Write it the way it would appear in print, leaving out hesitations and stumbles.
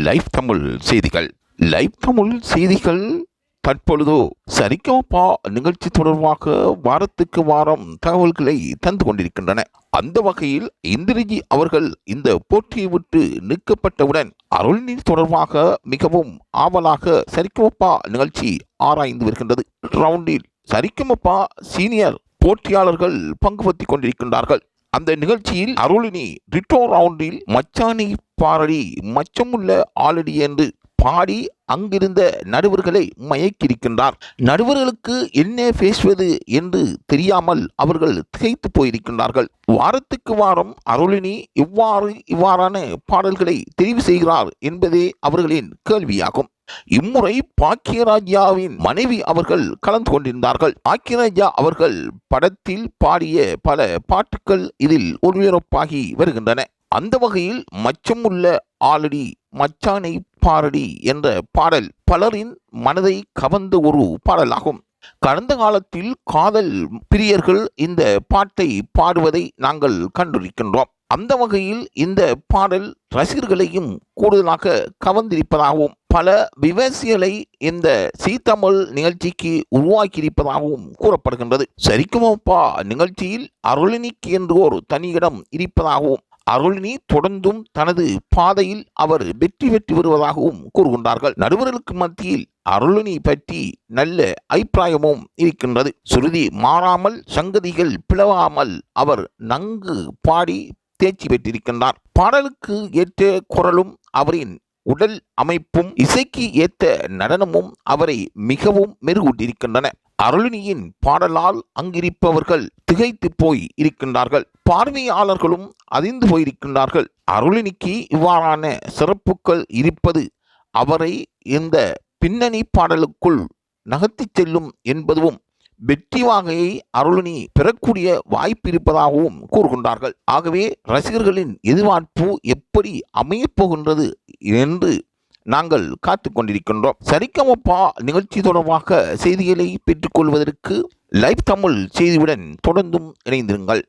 Live Tamil செய்திகள். Live Tamil செய்திகள் தற்பொழுது சரிகமபா நிகழ்ச்சி தொடர்பாக வாரத்துக்கு வாரம் தகவல்களை தந்து கொண்டிருக்கின்றன. அந்த வகையில் இந்திரஜி அவர்கள் இந்த போட்டியை விட்டு நீக்கப்பட்டவுடன் அருள்நீதி தொடர்பாக மிகவும் ஆவலாக சரிகமபா நிகழ்ச்சி ஆராய்ந்து வருகின்றது. ரவுண்டில் சரிகமபா சீனியர் போட்டியாளர்கள் பங்கு பற்றிக் கொண்டிருக்கின்றார்கள். அந்த நிகழ்ச்சியில் அருளினி ரிட்டோ ரவுண்டில் மச்சானி பாரடி மச்சமுள்ள ஆலடி என்று பாடி அங்கிருந்த நடுவர்களை மயக்கியிருக்கின்றார். நடுவர்களுக்கு என்ன பேசுவது என்று தெரியாமல் அவர்கள் திகைத்து போயிருக்கின்றார்கள். வாரத்துக்கு வாரம் அருளினி இவ்வாறான பாடல்களை தெரிவு செய்கிறார் என்பதே அவர்களின் கேள்வியாகும். இம்முறை பாக்கியராஜாவின் மனைவி அவர்கள் கலந்து கொண்டிருந்தார்கள். பாக்கியராஜா அவர்கள் படத்தில் பாடிய பல பாட்டுக்கள் இதில் ஒளிபரப்பாகி வருகின்றன. அந்த வகையில் மச்சமுள்ள ஆலடி மச்சானை பாரடி என்ற பாடல் பலரின் மனதை கவர்ந்த ஒரு பாடலாகும். கடந்த காலத்தில் காதல் பிரியர்கள் இந்த பாட்டை பாடுவதை நாங்கள் கண்டிருக்கின்றோம். அந்த வகையில் இந்த பாடல் ரசிகர்களையும் கூடுதலாக கவர்ந்திருப்பதாகவும் பல விமர்சைகளை இந்த சீத்தமிழ் நிகழ்ச்சிக்கு உருவாக்கியிருப்பதாகவும் கூறப்படுகின்றது. சரிகமபா நிகழ்ச்சியில் அருளினிக்கு என்று ஒரு தனி இடம் இருப்பதாகவும் அருளினி தொடர்ந்தும் தனது பாதையில் அவர் வெற்றி பெற்று வருவதாகவும் கூறுகின்றார்கள். நடுவர்களுக்கு மத்தியில் அருளினி பற்றி நல்ல அபிப்பிராயமும் இருக்கின்றது. சுருதி மாறாமல் சங்கதிகள் பிளவாமல் அவர் நன்கு பாடி தேர்ச்சி பெற்றிருக்கின்றார். பாடலுக்கு ஏற்ற குரலும் அவரின் உடல் அமைப்பும் இசைக்கு ஏற்ற நடனமும் அவரை மிகவும் மெருகூட்டியிருக்கின்றன. அருளினியின் பாடலால் அங்கிருப்பவர்கள் திகைத்து போய் இருக்கின்றார்கள். பார்வையாளர்களும் அதிர்ந்து போயிருக்கின்றார்கள். அருளினிக்கு இவ்வாறான சிறப்புகள் இருப்பது அவரை இந்த பின்னணி பாடலுக்குள் நகர்த்தி செல்லும் என்பதும் வெற்றி வாகையை அருளினி பெறக்கூடிய வாய்ப்பு இருப்பதாகவும் கூறுகின்றார்கள். ஆகவே ரசிகர்களின் எதிர்பார்ப்பு எப்படி அமையப்போகின்றது என்று நாங்கள் காத்து கொண்டிருக்கின்றோம். சரிகமபா நிகழ்ச்சி தொடர்பாக செய்திகளை பெற்றுக்கொள்வதற்கு லைவ் தமிழ் செய்தியுடன் தொடர்ந்தும் இணைந்திருங்கள்.